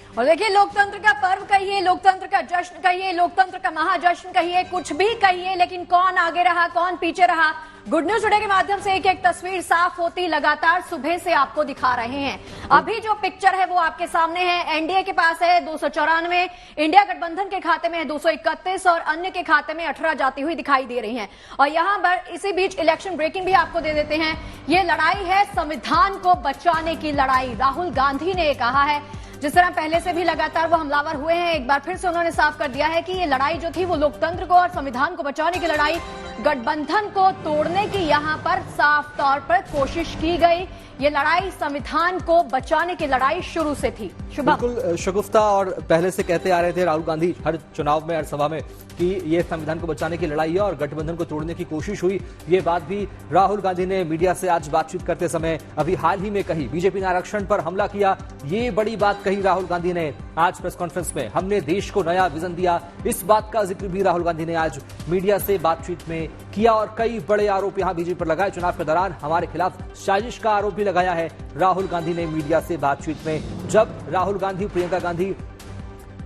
और देखिए, लोकतंत्र का पर्व कहिए, लोकतंत्र का जश्न कहिए, लोकतंत्र का महाजश्न कहिए, कुछ भी कहिए, लेकिन कौन आगे रहा कौन पीछे रहा, गुड न्यूज टुडे के माध्यम से एक एक तस्वीर साफ होती लगातार सुबह से आपको दिखा रहे हैं। अभी जो पिक्चर है वो आपके सामने है। एनडीए के पास है 294, इंडिया गठबंधन के खाते में है 231 और अन्य के खाते में 18 जाती हुई दिखाई दे रही हैं। और यहां पर इसी बीच इलेक्शन ब्रेकिंग भी आपको दे देते हैं। ये लड़ाई है संविधान को बचाने की लड़ाई। राहुल गांधी ने कहा है, जिस तरह पहले से भी लगातार वो हमलावर हुए हैं, एक बार फिर से उन्होंने साफ कर दिया है कि ये लड़ाई जो थी वो लोकतंत्र को और संविधान को बचाने की लड़ाई, गठबंधन को तोड़ने की यहां पर साफ तौर पर कोशिश की गई। ये लड़ाई संविधान को बचाने की लड़ाई शुरू से थी। बिल्कुल शगुफ्ता, और पहले से कहते आ रहे थे राहुल गांधी हर चुनाव में, हर सभा में, कि ये संविधान को बचाने की लड़ाई है और गठबंधन को तोड़ने की कोशिश हुई। ये बात भी राहुल गांधी ने मीडिया से आज बातचीत करते समय अभी हाल ही में कही। बीजेपी ने आरक्षण पर हमला किया, ये बड़ी बात कही राहुल गांधी ने आज प्रेस कॉन्फ्रेंस में। हमने देश को नया विजन दिया, इस बात का जिक्र भी राहुल गांधी ने आज मीडिया से बातचीत में किया। और कई बड़े आरोप यहां बीजेपी पर लगाए। चुनाव के दौरान हमारे खिलाफ साजिश का आरोप भी लगाया है राहुल गांधी ने मीडिया से बातचीत में। जब राहुल गांधी, प्रियंका गांधी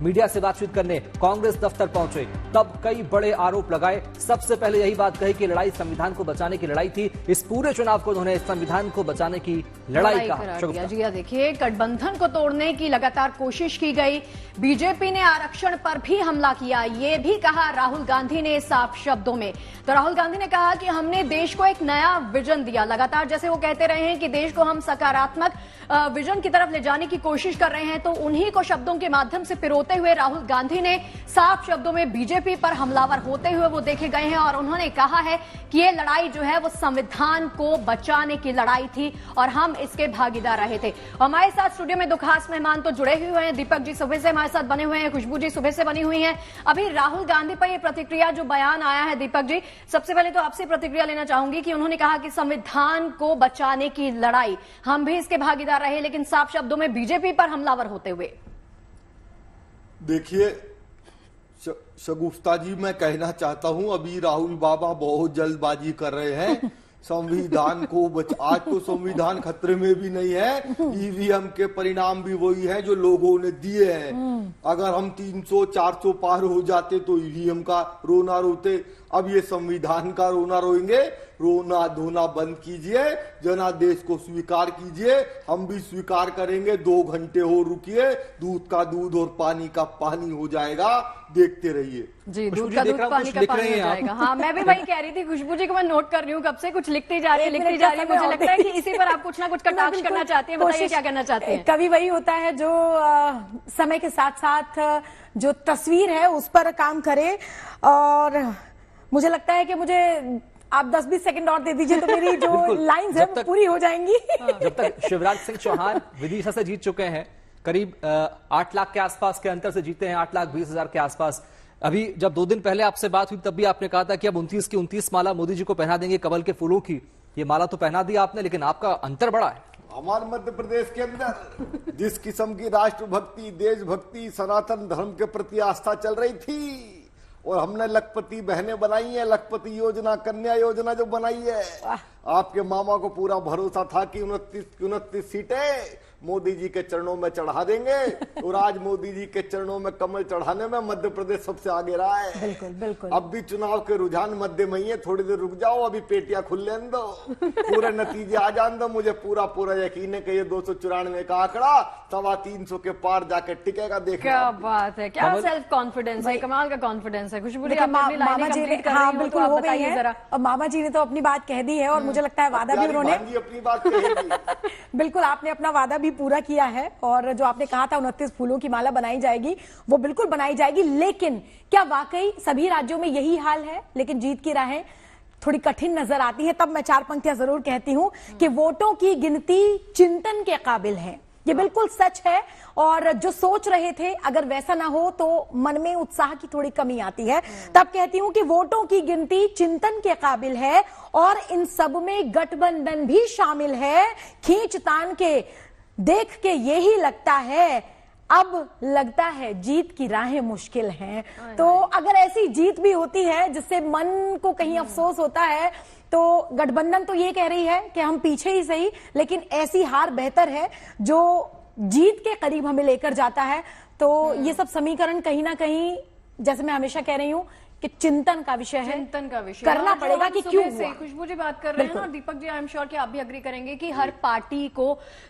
मीडिया से बातचीत करने कांग्रेस दफ्तर पहुंचे, तब कई बड़े आरोप लगाए। सबसे पहले यही बात कही कि लड़ाई संविधान को बचाने की लड़ाई थी। इस पूरे चुनाव को उन्होंने संविधान को बचाने की लड़ाई कहा। जी देखिए, गठबंधन को तोड़ने की लगातार कोशिश की गई। बीजेपी ने आरक्षण पर भी हमला किया, ये भी कहा राहुल गांधी ने साफ शब्दों में। तो राहुल गांधी ने कहा कि हमने देश को एक नया विजन दिया। लगातार जैसे वो कहते रहे हैं कि देश को हम सकारात्मक विजन की तरफ ले जाने की कोशिश कर रहे हैं, तो उन्हीं को शब्दों के माध्यम से पिरोते हुए राहुल गांधी ने साफ शब्दों में बीजेपी पर हमलावर होते हुए वो देखे गए हैं। और उन्होंने कहा है कि ये लड़ाई जो है वो संविधान को बचाने की लड़ाई थी और हम इसके भागीदार रहे थे। हमारे साथ स्टूडियो में दो खास मेहमान तो जुड़े हुए हैं। दीपक जी सुबह से हमारे साथ बने हुए हैं, खुशबू जी सुबह से बनी हुई हैं। अभी राहुल गांधी पर यह प्रतिक्रिया, जो बयान आया है, दीपक जी सबसे पहले तो आपसे प्रतिक्रिया लेना चाहूंगी कि उन्होंने कहा कि संविधान को बचाने की लड़ाई, हम भी इसके भागीदार रहे, लेकिन साफ शब्दों में बीजेपी पर हमलावर होते हुए। देखिए शगुफ्ता जी, मैं कहना चाहता हूं, अभी राहुल बाबा बहुत जल्दबाजी कर रहे हैं। संविधान को आज तो संविधान खतरे में भी नहीं है, ईवीएम के परिणाम भी वही है जो लोगों ने दिए हैं। अगर हम 300-400 पार हो जाते तो ईवीएम का रोना रोते, अब ये संविधान का रोना रोएंगे। रोना धोना बंद कीजिए, जनादेश को स्वीकार कीजिए, हम भी स्वीकार करेंगे। 2 घंटे हो रुकिए, दूध का दूध और पानी का पानी हो जाएगा, देखते रहिए। जी, दूध का दूध पानी का पानी हो जाएगा। हाँ, मैं भी वही कह रही थी। खुशबू जी को मैं नोट कर रही हूँ, कब से कुछ लिखती जा रही है, लिखती जा रही है। मुझे लगता है कि इसी पर आप कुछ ना कुछ कटाक्ष करना चाहते हैं। बताइए क्या करना चाहते हैं। कभी वही होता है जो समय के साथ साथ जो तस्वीर है उस पर काम करे, और मुझे लगता है कि मुझे आप 10-20 सेकंड और दे दीजिए तो मेरी जो लाइंस है वो पूरी हो जाएंगी। जब तक शिवराज सिंह चौहान विदिशा से जीत चुके हैं, करीब 8 लाख के आसपास के अंतर से जीते हैं, 8,20,000 के आसपास। अभी जब 2 दिन पहले आपसे बात हुई तब भी आपने कहा था कि अब 29 की 29 माला मोदी जी को पहना देंगे, कमल के फूलों की। ये माला तो पहना दी आपने, लेकिन आपका अंतर बड़ा है। हमारे मध्य प्रदेश के अंदर जिस किस्म की राष्ट्रभक्ति, देशभक्ति, सनातन धर्म के प्रति आस्था चल रही थी, और हमने लखपति बहनें बनाई है, लखपति योजना, कन्या योजना जो बनाई है। आपके मामा को पूरा भरोसा था कि 29 सीटें मोदी जी के चरणों में चढ़ा देंगे, और आज मोदी जी के चरणों में कमल चढ़ाने में मध्य प्रदेश सबसे आगे रहा है। बिल्कुल बिल्कुल। अब भी चुनाव के रुझान मध्य में ही है, थोड़ी देर रुक जाओ, अभी पेटियां खुलने दो, पूरे नतीजे आ जाने दो। मुझे पूरा यकीन है कि ये 294 का आंकड़ा 325 के पार जाके टिकेगा। देखना क्या बात है, क्या सेल्फ कॉन्फिडेंस है, कमाल का कॉन्फिडेंस है। खुशबू जी, मामा जी हाँ बिल्कुल हो गई है, और मामा जी ने तो अपनी बात कह दी है, और मुझे लगता है वादा भी उन्होंने अपनी बात कही। बिल्कुल, आपने अपना वादा भी पूरा किया है, और जो आपने कहा था 29 फूलों की माला बनाई जाएगी, वो बिल्कुल बनाई जाएगी। लेकिन क्या वाकई सभी राज्यों में यही हाल है? लेकिन जीत की राहें थोड़ी कठिन नजर आती हैं। तब मैं 4 पंक्तियां जरूर कहती हूं कि वोटों की गिनती चिंतन के काबिल है। ये बिल्कुल सच है, और जो सोच रहे थे अगर वैसा ना हो तो मन में उत्साह की थोड़ी कमी आती है। तब कहती हूं कि वोटों की गिनती चिंतन के काबिल है, और इन सब में गठबंधन भी शामिल है। खींचतान के देख के यही लगता है, अब लगता है जीत की राहें मुश्किल हैं। तो अगर ऐसी जीत भी होती है जिससे मन को कहीं अफसोस होता है, तो गठबंधन तो ये कह रही है कि हम पीछे ही सही, लेकिन ऐसी हार बेहतर है जो जीत के करीब हमें लेकर जाता है। तो ये सब समीकरण कहीं ना कहीं, जैसे मैं हमेशा कह रही हूं कि चिंतन का विषय है, चिंतन का विषय करना और पड़ेगा कि क्यों से हुआ। खुशबू जी बात कर रहे हैं और Deepak ji I am sure कि आप भी अग्री करेंगे कि हर पार्टी को,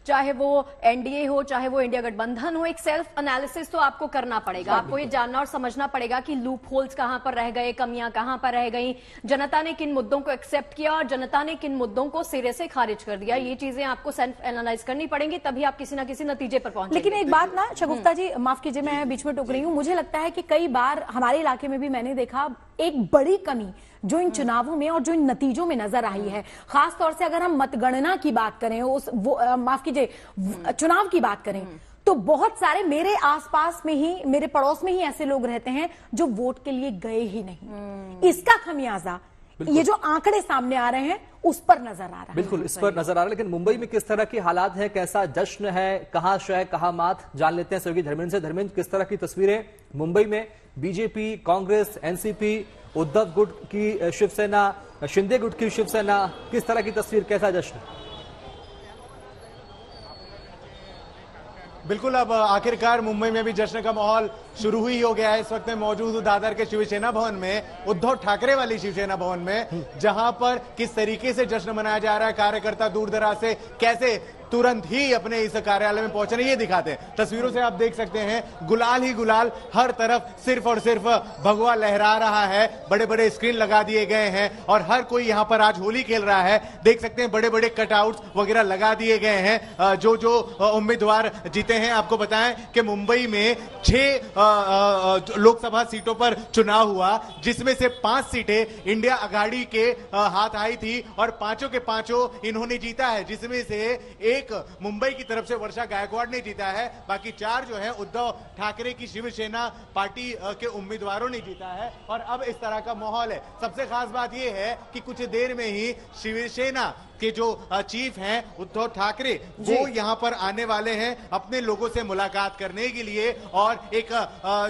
चाहे वो एनडीए हो चाहे वो इंडिया गठबंधन हो, एक सेल्फ एनालिसिस तो आपको करना पड़ेगा। आपको ये जानना और समझना पड़ेगा कि लूप होल्स कहां पर रह गए, कमियां कहां पर रह गई, जनता ने किन मुद्दों को एक्सेप्ट किया और जनता ने किन मुद्दों को सिरे से खारिज कर दिया। ये चीजें आपको सेल्फ एनालाइज करनी पड़ेंगी, तभी आप किसी ना किसी नतीजे पर पहुंचेंगे। लेकिन एक बात ना शगुफ्ता जी, माफ कीजिए मैं बीच में टोक रही हूँ, मुझे लगता है कि कई बार हमारे इलाके में भी मैंने देखा एक बड़ी कमी जो इन चुनावों में और जो इन नतीजों में नजर आई है, खास तौर से अगर हम मतगणना की बात करें, माफ कीजिए चुनाव की बात करें, तो बहुत सारे मेरे आसपास में ही, मेरे पड़ोस में ही ऐसे लोग रहते हैं जो वोट के लिए गए ही नहीं। इसका खमियाजा ये जो आंकड़े सामने आ रहे हैं उस पर नजर आ रहा है। बिल्कुल इस पर नजर आ रहा है। लेकिन मुंबई में किस तरह की हालात है, कैसा जश्न है, कहां शय कहां मात, जान लेते हैं सहयोगी धर्मेंद्र से। धर्मेंद्र, किस तरह की तस्वीरें मुंबई में? बीजेपी, कांग्रेस, एनसीपी, उद्धव गुट की शिवसेना, शिंदे गुट की शिवसेना, किस तरह की तस्वीर, कैसा जश्न? बिल्कुल, अब आखिरकार मुंबई में भी जश्न का माहौल शुरू ही हो गया है। इस वक्त मैं मौजूद हूं दादर के शिवसेना भवन में, उद्धव ठाकरे वाली शिवसेना भवन में, जहां पर किस तरीके से जश्न मनाया जा रहा है, कार्यकर्ता दूर दराज से कैसे तुरंत ही अपने इस कार्यालय में पहुंचे ये दिखाते हैं। तस्वीरों से आप देख सकते हैं गुलाल ही गुलाल, हर तरफ सिर्फ और सिर्फ भगवा लहरा रहा है, बड़े बड़े स्क्रीन लगा दिए गए हैं और हर कोई यहां पर आज होली खेल रहा है। देख सकते हैं बड़े बड़े कटआउट्स वगैरह लगा दिए गए हैं। जो जो उम्मीदवार जीते हैं, आपको बताएं कि मुंबई में 6 लोकसभा सीटों पर चुनाव हुआ, जिसमें से 5 सीटें इंडिया अघाड़ी के हाथ आई थी और पांचों के पांचों इन्होंने जीता है, जिसमें से एक मुंबई की तरफ से वर्षा गायकवाड़ ने जीता है, बाकी 4 जो है उद्धव ठाकरे की शिवसेना पार्टी के उम्मीदवारों ने जीता है। और अब इस तरह का माहौल है। सबसे खास बात यह है कि कुछ देर में ही शिवसेना के जो चीफ हैं उद्धव ठाकरे, वो यहां पर आने वाले हैं अपने लोगों से मुलाकात करने के लिए और एक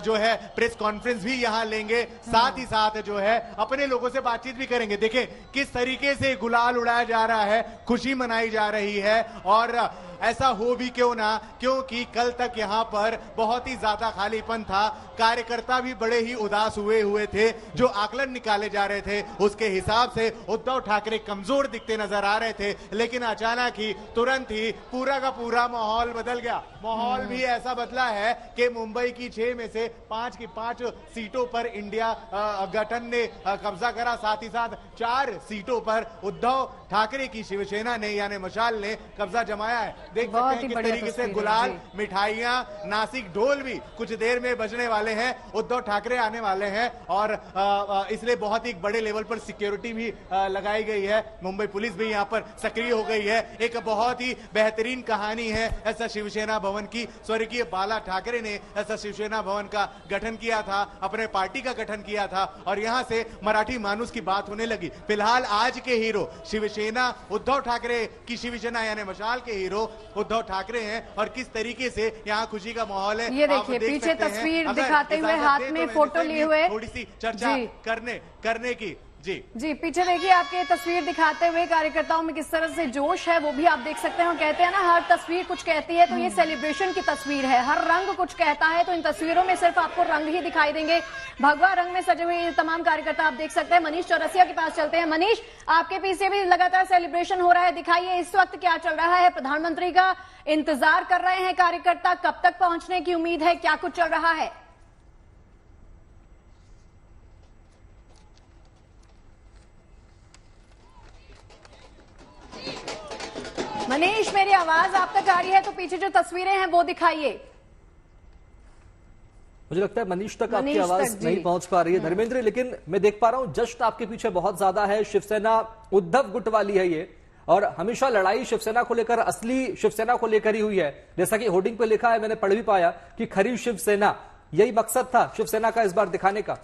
जो है प्रेस कॉन्फ्रेंस भी यहां लेंगे, साथ ही साथ जो है अपने लोगों से बातचीत भी करेंगे। देखें किस तरीके से गुलाल उड़ाया जा रहा है, खुशी मनाई जा रही है। और ऐसा हो भी क्यों ना, क्योंकि कल तक यहां पर बहुत ही ज्यादा खालीपन था, कार्यकर्ता भी बड़े ही उदास हुए थे। जो आकलन निकाले जा रहे थे उसके हिसाब से उद्धव ठाकरे कमजोर दिखते नजर आ रहे थे, लेकिन अचानक ही तुरंत ही पूरा का पूरा माहौल बदल गया। माहौल भी ऐसा बदला है कि मुंबई की 6 में से 5 की 5 सीटों पर इंडिया गठन ने कब्जा करा, साथ ही साथ 4 सीटों पर उद्धव ठाकरे की शिवसेना ने यानी मशाल ने कब्जा जमाया है। देख सकते हैं किस तरीके से गुलाल, मिठाइयां, नासिक ढोल भी कुछ देर में बजने वाले हैं। उद्धव ठाकरे आने वाले हैं और इसलिए बहुत ही बड़े लेवल पर सिक्योरिटी भी लगाई गई है। मुंबई पुलिस भी यहां पर सक्रिय हो गई है। एक बहुत ही बेहतरीन कहानी है ऐसा शिवसेना भवन की। स्वर्गीय बाला ठाकरे ने ऐसा शिवसेना भवन का गठन किया था, अपने पार्टी का गठन किया था और यहां से मराठी मानुस की बात होने लगी। फिलहाल आज के हीरो शिवसेना उद्धव ठाकरे की शिवसेना यानी मशाल के हीरो उद्धव ठाकरे हैं और किस तरीके से यहाँ खुशी का माहौल है। ये देखिए पीछे तस्वीर दिखाते हुए हाथ में फोटो लिए हुए, थोड़ी सी चर्चा करने की जी पीछे देखिए आपके तस्वीर दिखाते हुए कार्यकर्ताओं में किस तरह से जोश है वो भी आप देख सकते हैं। और कहते हैं ना हर तस्वीर कुछ कहती है, तो ये सेलिब्रेशन की तस्वीर है, हर रंग कुछ कहता है। तो इन तस्वीरों में सिर्फ आपको रंग ही दिखाई देंगे, भगवा रंग में सजे हुए तमाम कार्यकर्ता आप देख सकते हैं। मनीष चौरसिया के पास चलते हैं। मनीष, आपके पीछे भी लगातार सेलिब्रेशन हो रहा है, दिखाइए इस वक्त क्या चल रहा है। प्रधानमंत्री का इंतजार कर रहे हैं कार्यकर्ता, कब तक पहुंचने की उम्मीद है, क्या कुछ चल रहा है? मनीष, मेरी आवाज आप तक आ रही है तो पीछे जो तस्वीरें हैं वो दिखाइए। मुझे लगता है मनीष तक आपकी आवाज नहीं पहुंच पा रही है धर्मेंद्र, लेकिन मैं देख पा रहा हूं जश्न आपके पीछे बहुत ज्यादा है। शिवसेना उद्धव गुट वाली है ये, और हमेशा लड़ाई शिवसेना को लेकर, असली शिवसेना को लेकर ही हुई है। जैसा कि होर्डिंग पे लिखा है, मैंने पढ़ भी पाया कि खरी शिवसेना, यही मकसद था शिवसेना का इस बार दिखाने का।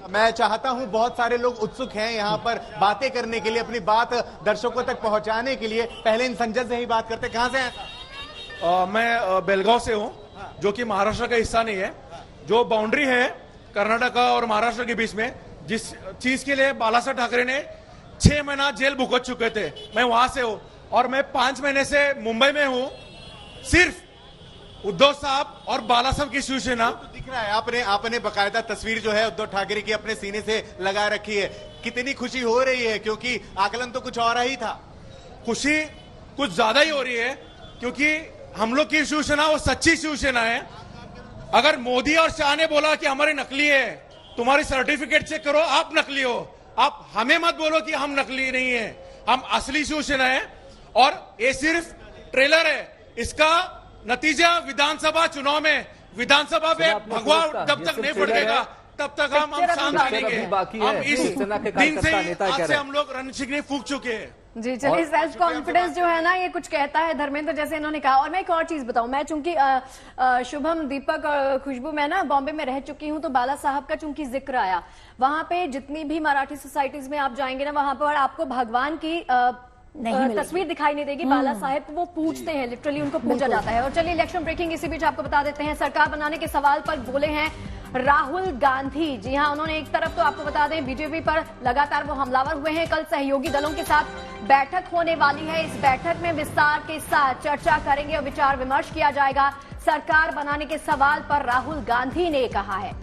मैं चाहता हूं बहुत सारे लोग उत्सुक हैं यहां पर बातें करने के लिए, अपनी बात दर्शकों तक पहुंचाने के लिए। पहले इन संजय से ही बात करते। कहां से हैं? मैं बेलगांव से हूं, जो कि महाराष्ट्र का हिस्सा नहीं है। जो बाउंड्री है कर्नाटका और महाराष्ट्र के बीच में, जिस चीज के लिए बाला साहब ठाकरे ने 6 महीना जेल भुगत चुके थे। मैं वहां से हूं और मैं 5 महीने से मुंबई में हूं। सिर्फ उद्धव साहब और बाला साहब की शिवसेना दिख रहा है। आपने बकायदा तस्वीर जो है उद्धव ठाकरे की अपने सीने से लगा रखी है। कितनी खुशी हो रही है, क्योंकि आकलन तो कुछ और ही था। खुशी कुछ ज्यादा ही हो रही है, क्योंकि हम लोग की शिवसेना वो सच्ची शिवसेना है। अगर मोदी और शाह ने बोला कि हमारे नकली है, तुम्हारी सर्टिफिकेट चेक करो, आप नकली हो, आप हमें मत बोलो कि हम नकली नहीं है, हम असली शिवसेना है। और ये सिर्फ ट्रेलर है, इसका नतीजा विधानसभा चुनाव में, विधानसभा में भगवा जब तक नहीं फट देगा तब तक हम शांत रहेंगे। हम इस दिन से ही आज से हम लोग रणशिकनी फूंक चुके हैं। जी चलिए, सेल्फ कॉन्फिडेंस जो है ना ये कुछ कहता है धर्मेंद्र, जैसे इन्होंने कहा। और मैं एक और चीज बताऊं, मैं चूंकि शुभम, दीपक और खुशबू, मैं ना बॉम्बे में रह चुकी हूं, तो बाला साहब का चूंकि जिक्र आया, वहां पे जितनी भी मराठी सोसाइटीज में आप जाएंगे ना, वहां पर आपको भगवान की तस्वीर दिखाई नहीं देगी। बाला साहेब को वो पूजते हैं, लिटरली उनको पूजा जाता है। और चलिए इलेक्शन ब्रेकिंग इसी बीच आपको बता देते हैं, सरकार बनाने के सवाल पर बोले हैं राहुल गांधी। जी हां, उन्होंने एक तरफ तो आपको बता दें बीजेपी पर लगातार वो हमलावर हुए हैं। कल सहयोगी दलों के साथ बैठक होने वाली है। इस बैठक में विस्तार के साथ चर्चा करेंगे और विचार विमर्श किया जाएगा। सरकार बनाने के सवाल पर राहुल गांधी ने कहा है।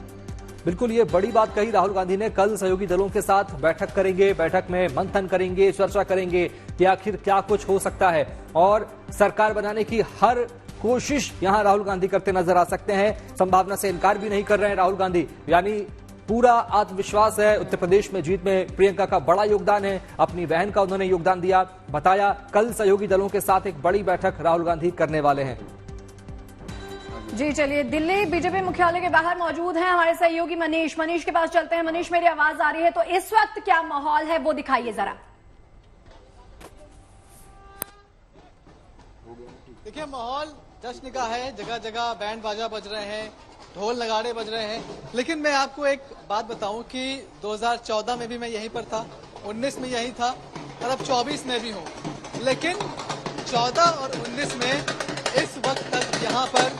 बिल्कुल, ये बड़ी बात कही राहुल गांधी ने। कल सहयोगी दलों के साथ बैठक करेंगे, बैठक में मंथन करेंगे, चर्चा करेंगे कि आखिर क्या कुछ हो सकता है, और सरकार बनाने की हर कोशिश यहां राहुल गांधी करते नजर आ सकते हैं। संभावना से इनकार भी नहीं कर रहे हैं राहुल गांधी, यानी पूरा आत्मविश्वास है। उत्तर प्रदेश में जीत में प्रियंका का बड़ा योगदान है, अपनी बहन का उन्होंने योगदान दिया, बताया। कल सहयोगी दलों के साथ एक बड़ी बैठक राहुल गांधी करने वाले हैं। जी चलिए, दिल्ली बीजेपी मुख्यालय के बाहर मौजूद हैं हमारे सहयोगी मनीष। मनीष के पास चलते हैं। मनीष, मेरी आवाज आ रही है? तो इस वक्त क्या माहौल है वो दिखाइए जरा। देखिए, माहौल जश्न का है, जगह जगह बैंड बाजा बज रहे हैं, ढोल नगाड़े बज रहे हैं। लेकिन मैं आपको एक बात बताऊं कि 2014 में भी मैं यहीं पर था, 19 में यहीं था और अब 24 में भी हूं। लेकिन 14 और 19 में इस वक्त तक यहाँ पर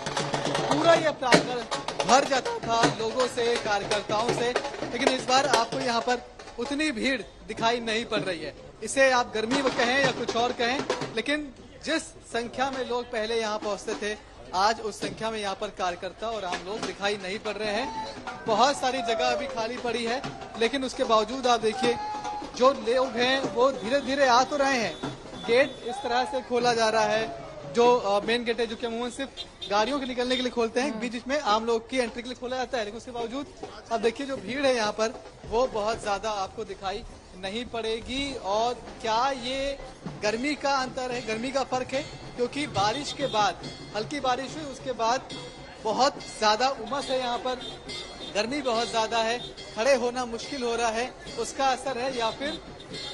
पूरा ये प्रांगण भर जाता था लोगों से, कार्यकर्ताओं से। लेकिन इस बार आपको यहाँ पर उतनी भीड़ दिखाई नहीं पड़ रही है। इसे आप गर्मी कहें या कुछ और कहें, लेकिन जिस संख्या में लोग पहले यहाँ पहुंचते थे, आज उस संख्या में यहाँ पर कार्यकर्ता और आम लोग दिखाई नहीं पड़ रहे हैं। बहुत सारी जगह अभी खाली पड़ी है, लेकिन उसके बावजूद आप देखिए जो लोग हैं वो धीरे धीरे आ तो रहे हैं। गेट इस तरह से खोला जा रहा है, जो मेन गेट है, जो कि अमूमन सिर्फ गाड़ियों के निकलने के लिए खोलते हैं, बीच में आम लोग की एंट्री के लिए खोला जाता है। लेकिन उसके बावजूद अब देखिए जो भीड़ है यहाँ पर वो बहुत ज्यादा आपको दिखाई नहीं पड़ेगी। और क्या ये गर्मी का अंतर है, गर्मी का फर्क है? क्योंकि बारिश के बाद, हल्की बारिश हुई, उसके बाद बहुत ज्यादा उमस है यहाँ पर, गर्मी बहुत ज्यादा है, खड़े होना मुश्किल हो रहा है। उसका असर है या फिर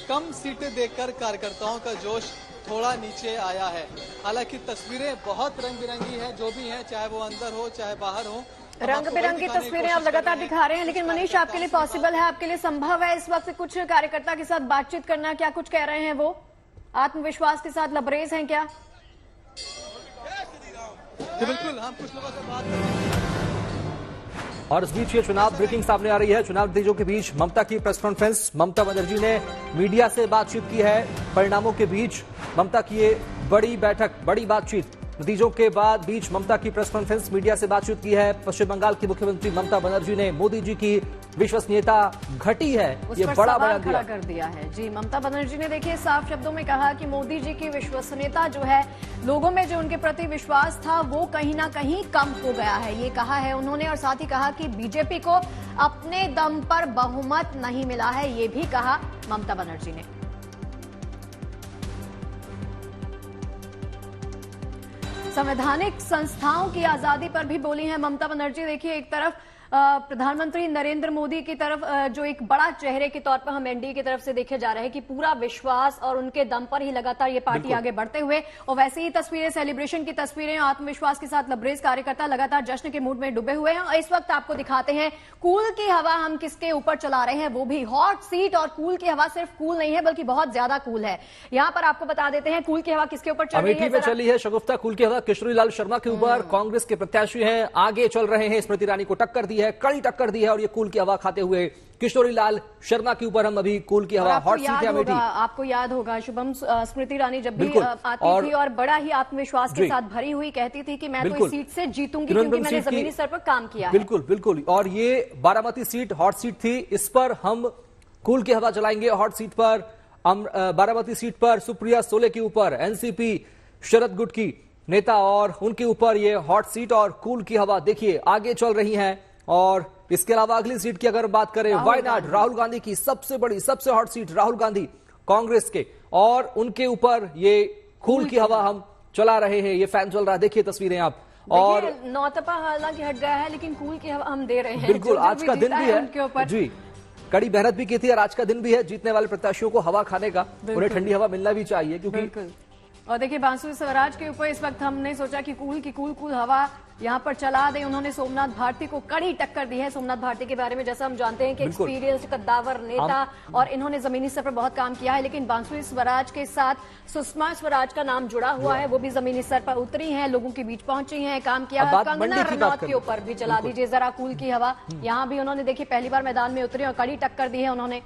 कम सीटें देखकर कार्यकर्ताओं का जोश थोड़ा नीचे आया है। हालांकि तस्वीरें बहुत रंग बिरंगी हैं, जो भी हैं, चाहे वो अंदर हो चाहे बाहर हो, रंग बिरंगी तस्वीरें आप लगातार दिखा रहे हैं। लेकिन मनीष, आपके लिए पॉसिबल है, आपके लिए संभव है इस वक्त कुछ कार्यकर्ता के साथ बातचीत करना? क्या कुछ कह रहे हैं वो? आत्मविश्वास के साथ लबरेज हैं क्या? बिल्कुल, हम कुछ लोगों से बात कर रहे हैं। और इस बीच ये चुनाव ब्रेकिंग सामने आ रही है। चुनाव नतीजों के बीच ममता की प्रेस कॉन्फ्रेंस। ममता बनर्जी ने मीडिया से बातचीत की है। परिणामों के बीच ममता की ये बड़ी बैठक, बड़ी बातचीत। नतीजों के बाद बीच ममता की प्रेस कॉन्फ्रेंस, मीडिया से बातचीत की है। पश्चिम बंगाल की मुख्यमंत्री ममता बनर्जी ने मोदी जी की विश्वसनीयता घटी है, ये बड़ा बयान खड़ा कर दिया है। जी, ममता बनर्जी ने देखिए साफ शब्दों में कहा कि मोदी जी की विश्वसनीयता जो है, लोगों में जो उनके प्रति विश्वास था वो कहीं ना कहीं कम हो गया है, ये कहा है उन्होंने। और साथ ही कहा कि बीजेपी को अपने दम पर बहुमत नहीं मिला है, ये भी कहा ममता बनर्जी ने। संवैधानिक संस्थाओं की आजादी पर भी बोली है ममता बनर्जी। देखिए, एक तरफ प्रधानमंत्री नरेंद्र मोदी की तरफ जो एक बड़ा चेहरे के तौर पर हम एनडीए की तरफ से देखे जा रहे हैं कि पूरा विश्वास और उनके दम पर ही लगातार ये पार्टी आगे बढ़ते हुए, और वैसे ही तस्वीरें, सेलिब्रेशन की तस्वीरें, आत्मविश्वास के साथ लबरेज कार्यकर्ता लगातार जश्न के मूड में डूबे हुए हैं। और इस वक्त आपको दिखाते हैं कूल की हवा हम किसके ऊपर चला रहे हैं, वो भी हॉट सीट। और कूल की हवा सिर्फ कूल नहीं है बल्कि बहुत ज्यादा कूल है। यहाँ पर आपको बता देते हैं कूल की हवा किसके ऊपर चल रही है। अमेठी में चली है शगुफ्ता कूल की हवा, किशोरी लाल शर्मा के ऊपर। कांग्रेस के प्रत्याशी हैं, आगे चल रहे हैं, स्मृति ईरानी को टक्कर दी है, कड़ी टक्कर दी है और ये कूल की हवा खाते हुए किशोरी लाल शर्मा के ऊपर हम अभी कूल की हवा हॉट सीट है अमेठी। आपको याद होगा शुभम, स्मृति ईरानी जब भी आती थी और बड़ा ही आत्मविश्वास के साथ भरी हुई कहती थी कि मैं तो इस सीट से जीतूंगी क्योंकि मैंने जमीनी स्तर पर काम किया है। बिल्कुल बिल्कुल, और ये बारामती सीट हॉट सीट थी, इस पर हम कूल की हवा चलाएंगे। हॉट सीट पर बारामती सीट पर सुप्रिया सोले के ऊपर एनसीपी शरद गुट की नेता और उनके ऊपर ये हॉट सीट और कूल की हवा देखिए आगे चल रही है। और इसके अलावा अगली सीट की अगर बात करें वायनाड, राहुल गांधी की सबसे बड़ी सबसे हॉट सीट, राहुल गांधी कांग्रेस के, और उनके ऊपर ये कूल की हवा हम चला रहे हैं। ये फैन चल रहा है, देखिए तस्वीरें आप। और नौतपा हालांकि हट गया है लेकिन कूल की हवा हम दे रहे हैं। बिल्कुल, आज का दिन भी है जी, कड़ी मेहनत भी की थी और आज का दिन भी है जीतने वाले प्रत्याशियों को हवा खाने का, उन्हें ठंडी हवा मिलना भी चाहिए क्योंकि। और देखिए बांसुरी स्वराज के ऊपर इस वक्त हमने सोचा कि कूल हवा यहाँ पर चला दें। उन्होंने सोमनाथ भारती को कड़ी टक्कर दी है। सोमनाथ भारती के बारे में जैसा हम जानते हैं कि एक्सपीरियंस कद्दावर नेता और इन्होंने जमीनी स्तर पर बहुत काम किया है, लेकिन बांसुरी स्वराज के साथ सुषमा स्वराज का नाम जुड़ा हुआ है, वो भी जमीनी स्तर पर उतरी हैं, लोगों के बीच पहुंची हैं, काम किया है। कंगना रनौत के ऊपर भी चला दीजिए जरा कूल की हवा। यहाँ भी उन्होंने देखिए पहली बार मैदान में उतरी और कड़ी टक्कर दी है उन्होंने।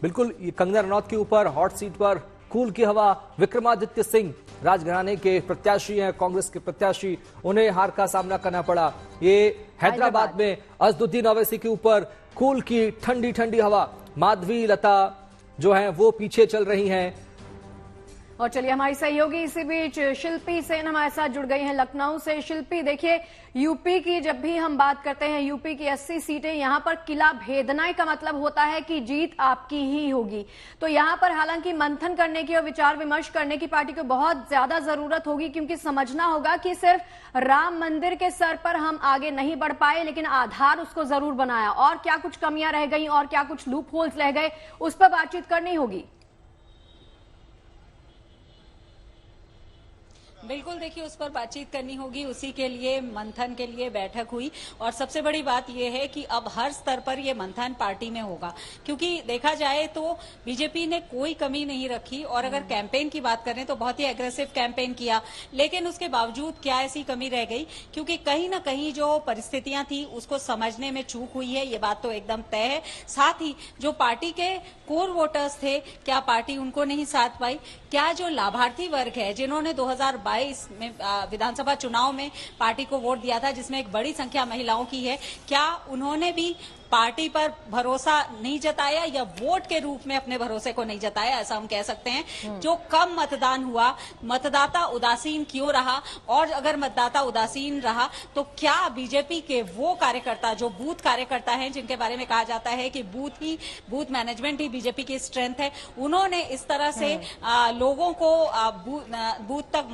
बिल्कुल, कंगना रनौत के ऊपर हॉट सीट पर कूल की हवा। विक्रमादित्य सिंह राजघराने के प्रत्याशी हैं, कांग्रेस के प्रत्याशी, उन्हें हार का सामना करना पड़ा। ये हैदराबाद में अजदुद्दीन ओवैसी के ऊपर कूल की ठंडी ठंडी हवा। माधवी लता जो है वो पीछे चल रही हैं। और चलिए हमारी सहयोगी इसी बीच शिल्पी सेन हमारे साथ जुड़ गई हैं लखनऊ से। शिल्पी, देखिए यूपी की जब भी हम बात करते हैं, यूपी की 80 सीटें, यहां पर किला भेदना का मतलब होता है कि जीत आपकी ही होगी। तो यहां पर हालांकि मंथन करने की और विचार विमर्श करने की पार्टी को बहुत ज्यादा जरूरत होगी, क्योंकि समझना होगा कि सिर्फ राम मंदिर के स्तर पर हम आगे नहीं बढ़ पाए, लेकिन आधार उसको जरूर बनाया। और क्या कुछ कमियां रह गई और क्या कुछ लूप होल्स रह गए, उस पर बातचीत करनी होगी। बिल्कुल, देखिए उस पर बातचीत करनी होगी, उसी के लिए मंथन के लिए बैठक हुई। और सबसे बड़ी बात यह है कि अब हर स्तर पर यह मंथन पार्टी में होगा, क्योंकि देखा जाए तो बीजेपी ने कोई कमी नहीं रखी। और अगर कैंपेन की बात करें तो बहुत ही एग्रेसिव कैंपेन किया, लेकिन उसके बावजूद क्या ऐसी कमी रह गई, क्योंकि कहीं ना कहीं जो परिस्थितियां थी उसको समझने में चूक हुई है, ये बात तो एकदम तय है। साथ ही जो पार्टी के कोर वोटर्स थे, क्या पार्टी उनको नहीं साथ पाई? क्या जो लाभार्थी वर्ग है जिन्होंने 2022 में विधानसभा चुनाव में पार्टी को वोट दिया था, जिसमें एक बड़ी संख्या महिलाओं की है, क्या उन्होंने भी पार्टी पर भरोसा नहीं जताया या वोट के रूप में अपने भरोसे को नहीं जताया, ऐसा हम कह सकते हैं। जो कम मतदान हुआ, मतदाता उदासीन क्यों रहा? और अगर मतदाता उदासीन रहा तो क्या बीजेपी के वो कार्यकर्ता जो बूथ कार्यकर्ता हैं, जिनके बारे में कहा जाता है कि बूथ मैनेजमेंट ही बीजेपी की स्ट्रेंथ है, उन्होंने इस तरह से लोगों को बूथ तक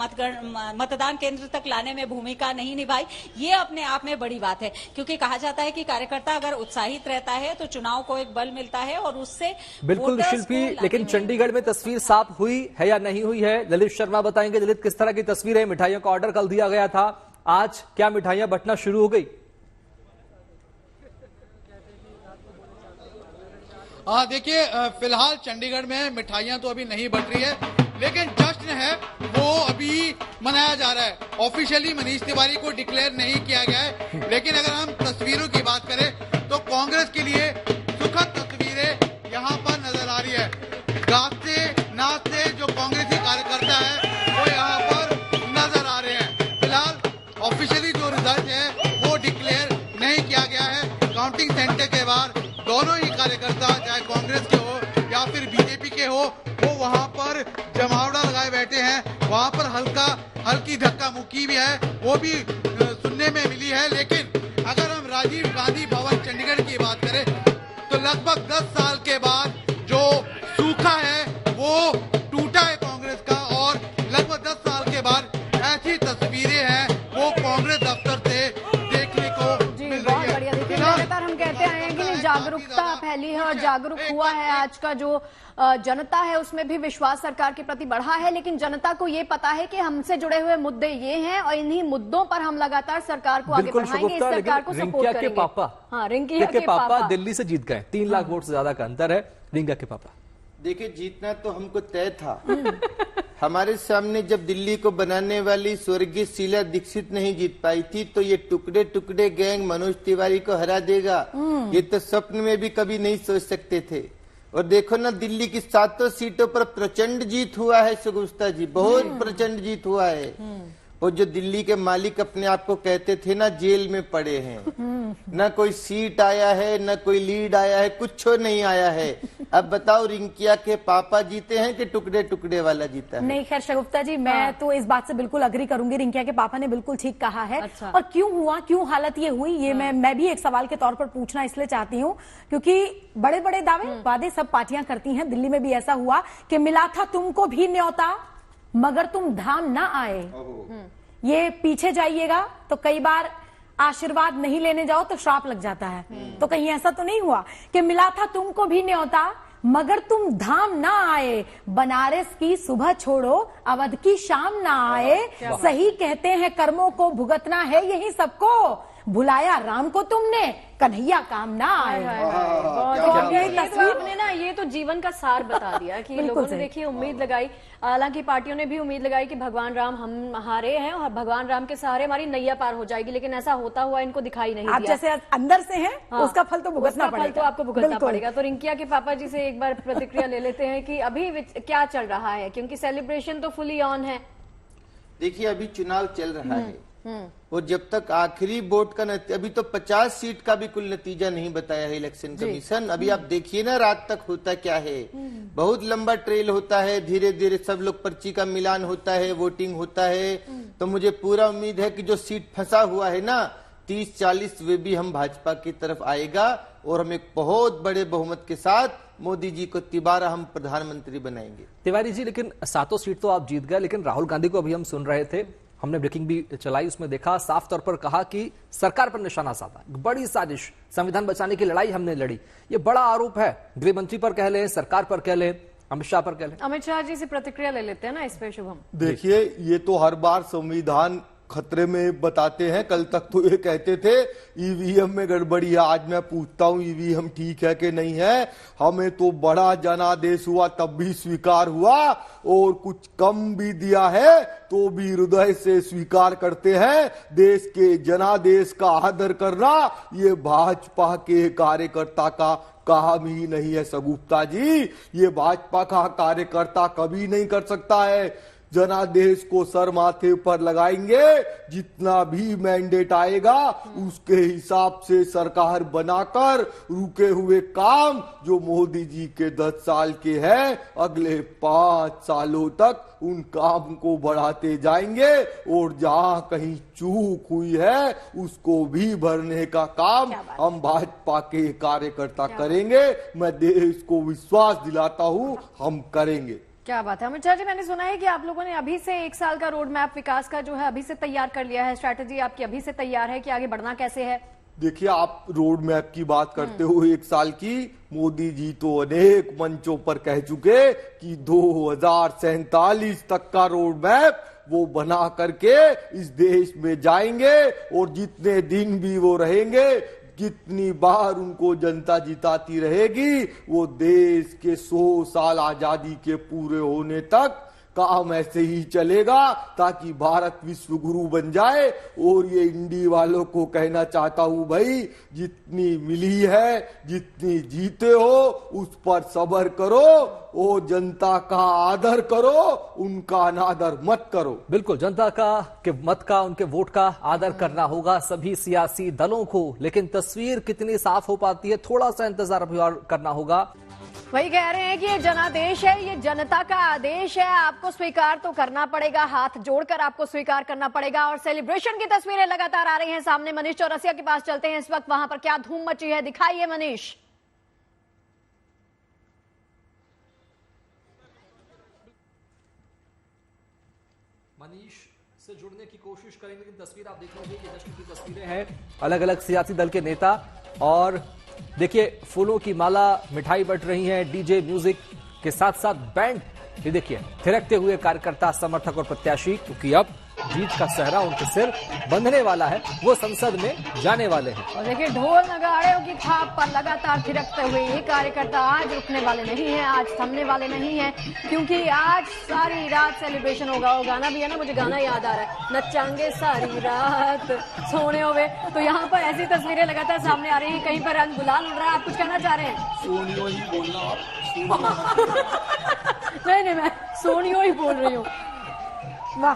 मतदान केंद्र तक लाने में भूमिका नहीं निभाई? ये अपने आप में बड़ी बात है, क्योंकि कहा जाता है कि कार्यकर्ता अगर उत्साहित रहता है तो चुनाव को एक बल मिलता है और उससे बिल्कुल शिल्पी। लेकिन चंडीगढ़ में तस्वीर साफ हुई है या नहीं हुई है, ललित शर्मा बताएंगे। ललित, किस तरह की तस्वीर है? मिठाइयों का ऑर्डर कल दिया गया था, आज क्या मिठाइयां बंटना शुरू हो गई? देखिए, फिलहाल चंडीगढ़ में मिठाइयां तो अभी नहीं बट रही है, लेकिन जश्न है वो अभी मनाया जा रहा है। ऑफिशियली मनीष तिवारी को डिक्लेयर नहीं किया गया है, लेकिन अगर हम तस्वीरों की बात करें तो कांग्रेस के लिए सुखद तस्वीरें यहाँ पर नजर आ रही है। गाते नाचते जो कांग्रेसी कार्यकर्ता है वो यहाँ पर नजर आ रहे हैं। फिलहाल ऑफिशियली जो रिजल्ट है वो डिक्लेयर नहीं किया गया है। काउंटिंग सेंटर के बाहर दोनों ही कार्यकर्ता, चाहे कांग्रेस के हो या फिर बीजेपी के हो, वो वहाँ पर जमावड़ा लगाए बैठे हैं। वहाँ पर हल्की धक्का मुक्की भी है, वो भी सुनने में मिली है। लेकिन अगर हम राजीव गांधी भवन चंडीगढ़ की बात करें तो लगभग 10 साल के बाद जो सूखा है वो टूटा है कांग्रेस का, और लगभग 10 साल के बाद ऐसी तस्वीरें हैं वो कांग्रेस दफ्तर से देखने को मिल रही है। लगातार हम कहते आए हैं कि जागरूकता फैली है और जागरूक हुआ है। आज का जो जनता है उसमें भी विश्वास सरकार के प्रति बढ़ा है, लेकिन जनता को ये पता है कि हमसे जुड़े हुए मुद्दे ये हैं और इन्हीं मुद्दों पर हम लगातार सरकार को आगे बढ़ाएंगे, इस सरकार को सपोर्ट करेंगे। पापा, हाँ, रिंकिया के पापा दिल्ली से जीत गए, 3 लाख वोट से ज्यादा का अंतर है। रिंकिया के पापा देखिए, जीतना तो हमको तय था। हमारे सामने जब दिल्ली को बनाने वाली स्वर्गीय शीला दीक्षित नहीं जीत पाई थी, तो ये टुकड़े टुकड़े गैंग मनोज तिवारी को हरा देगा, ये तो स्वप्न में भी कभी नहीं सोच सकते थे। और देखो ना, दिल्ली की 7 सीटों पर प्रचंड जीत हुआ है सुगुप्ता जी, बहुत प्रचंड जीत हुआ है। और जो दिल्ली के मालिक अपने आप को कहते थे ना, जेल में पड़े हैं, न कोई सीट आया है, न कोई लीड आया है, कुछ नहीं आया है। अब बताओ, रिंकिया के पापा जीते हैं कि टुकड़े टुकड़े वाला जीता है? नहीं, खैर शगुफ्ता जी, मैं तो इस बात से बिल्कुल अग्री करूंगी। रिंकिया के पापा ने बिल्कुल ठीक कहा है। अच्छा। और क्यों हुआ, क्यों हालत ये हुई, ये मैं भी एक सवाल के तौर पर पूछना इसलिए चाहती हूँ, क्योंकि बड़े बड़े वादे सब पार्टियां करती हैं। दिल्ली में भी ऐसा हुआ कि मिला था तुमको भी न्योता, मगर तुम धाम ना आए। ये पीछे जाइएगा तो कई बार आशीर्वाद नहीं लेने जाओ तो श्राप लग जाता है। तो कहीं ऐसा तो नहीं हुआ कि मिला था तुमको भी न्योता, मगर तुम धाम ना आए, बनारस की सुबह छोड़ो, अवध की शाम ना आए। सही कहते हैं कर्मों को भुगतना है यही सबको, भुलाया राम को तुमने, कन्हैया काम ना आए। आपने ना ये तो जीवन का सार बता दिया कि लोगों ने देखिए उम्मीद लगाई, हालांकि पार्टियों ने भी उम्मीद लगाई कि भगवान राम हम हारे हैं और भगवान राम के सहारे हमारी नैया पार हो जाएगी, लेकिन ऐसा होता हुआ इनको दिखाई नहीं दिया। आप जैसे अंदर से हैं, उसका फल तो भुगतना पड़ेगा। फल तो आपको भुगतना पड़ेगा। तो रिंकिया के पापा जी से एक बार प्रतिक्रिया ले लेते हैं कि अभी क्या चल रहा है, क्योंकि सेलिब्रेशन तो फुली ऑन है। देखिए, अभी चुनाव चल रहा है और जब तक आखिरी वोट का अभी तो 50 सीट का भी कुल नतीजा नहीं बताया है इलेक्शन कमीशन। अभी आप देखिए ना, रात तक होता क्या है, बहुत लंबा ट्रेल होता है, धीरे धीरे सब लोग पर्ची का मिलान होता है, वोटिंग होता है। तो मुझे पूरा उम्मीद है कि जो सीट फंसा हुआ है ना 30-40, वे भी हम भाजपा की तरफ आएगा और हम एक बहुत बड़े बहुमत के साथ मोदी जी को तिबारा हम प्रधानमंत्री बनाएंगे। तिवारी जी, लेकिन 7 सीट तो आप जीत गए, लेकिन राहुल गांधी को अभी हम सुन रहे थे, हमने ब्रेकिंग भी चलाई, उसमें देखा साफ तौर पर कहा कि सरकार पर निशाना साधा, बड़ी साजिश, संविधान बचाने की लड़ाई हमने लड़ी। ये बड़ा आरोप है, गृह मंत्री पर कह लें, सरकार पर कह लें, अमित शाह पर कह लें। अमित शाह जी से प्रतिक्रिया ले लेते हैं ना इस पे, शुभम। देखिए, ये तो हर बार संविधान खतरे में बताते हैं। कल तक तो ये कहते थे ईवीएम में गड़बड़ी है, आज मैं पूछता हूँ ईवीएम ठीक है कि नहीं है। हमें तो बड़ा जनादेश हुआ तब भी स्वीकार हुआ, और कुछ कम भी दिया है तो भी हृदय से स्वीकार करते हैं। देश के जनादेश का आदर करना ये भाजपा के कार्यकर्ता का काम ही नहीं है सगुप्ता जी। ये भाजपा का कार्यकर्ता कभी नहीं कर सकता है। जनादेश को सर माथे पर लगाएंगे, जितना भी मैंडेट आएगा उसके हिसाब से सरकार बनाकर रुके हुए काम जो मोदी जी के 10 साल के हैं, अगले 5 सालों तक उन काम को बढ़ाते जाएंगे, और जहां कहीं चूक हुई है उसको भी भरने का काम हम भाजपा के कार्यकर्ता करेंगे। मैं देश को विश्वास दिलाता हूं, हम करेंगे। क्या बात है अमित शाह जी, मैंने सुना है कि आप लोगों ने अभी से 1 साल का रोड मैप विकास का जो है अभी से तैयार कर लिया है, स्ट्रैटेजी आपकी अभी से तैयार है कि आगे बढ़ना कैसे है? देखिए, आप रोड मैप की बात करते हो 1 साल की, मोदी जी तो अनेक मंचों पर कह चुके कि 2047 तक का रोड मैप वो बना करके इस देश में जाएंगे, और जितने दिन भी वो रहेंगे, जितनी बार उनको जनता जिताती रहेगी, वो देश के 100 साल आजादी के पूरे होने तक काम ऐसे ही चलेगा, ताकि भारत विश्व गुरु बन जाए। और ये इंडी वालों को कहना चाहता हूं, भाई जितनी मिली है, जितनी जीते हो, उस पर सब्र करो, और जनता का आदर करो, उनका अनादर मत करो। बिल्कुल, जनता का के मत का, उनके वोट का आदर करना होगा सभी सियासी दलों को, लेकिन तस्वीर कितनी साफ हो पाती है, थोड़ा सा इंतजार अभी और करना होगा। वही कह रहे हैं कि ये जनादेश है, ये जनता का आदेश है, आपको स्वीकार तो करना पड़ेगा, हाथ जोड़कर आपको स्वीकार करना पड़ेगा। और सेलिब्रेशन की तस्वीरें लगातार आ रही हैं सामने। मनीष चौरसिया के पास चलते हैं, इस वक्त वहां पर क्या धूम मची है, दिखाइए मनीष। मनीष से जुड़ने की कोशिश करेंगे, लेकिन तस्वीर आप देख रहे हैं, जश्न की तस्वीरें हैं, अलग अलग सियासी दल के नेता, और देखिए फूलों की माला, मिठाई बंट रही है, डीजे म्यूजिक के साथ साथ बैंड ये देखिए थिरकते हुए कार्यकर्ता, समर्थक और प्रत्याशी, क्योंकि अब जीत का सहरा उनके सिर बंधने वाला है, वो संसद में जाने वाले हैं। और देखिए ढोल नगाड़ों की थाप पर लगातार थिरकते हुए ये कार्यकर्ता आज रुकने वाले नहीं हैं, आज थमने वाले नहीं हैं, क्योंकि आज सारी रात सेलिब्रेशन होगा। वो गाना भी है ना, मुझे गाना याद आ रहा है, नचांगे सारी रात सोने हुए। तो यहाँ पर ऐसी तस्वीरें लगातार सामने आ रही है, कहीं पर रंग गुलाल उड़ रहा है। आप कुछ कहना चाह रहे हैं? सोनियो ही बोलना नहीं, मैं सोनियो ही बोल रही हूँ। वाह।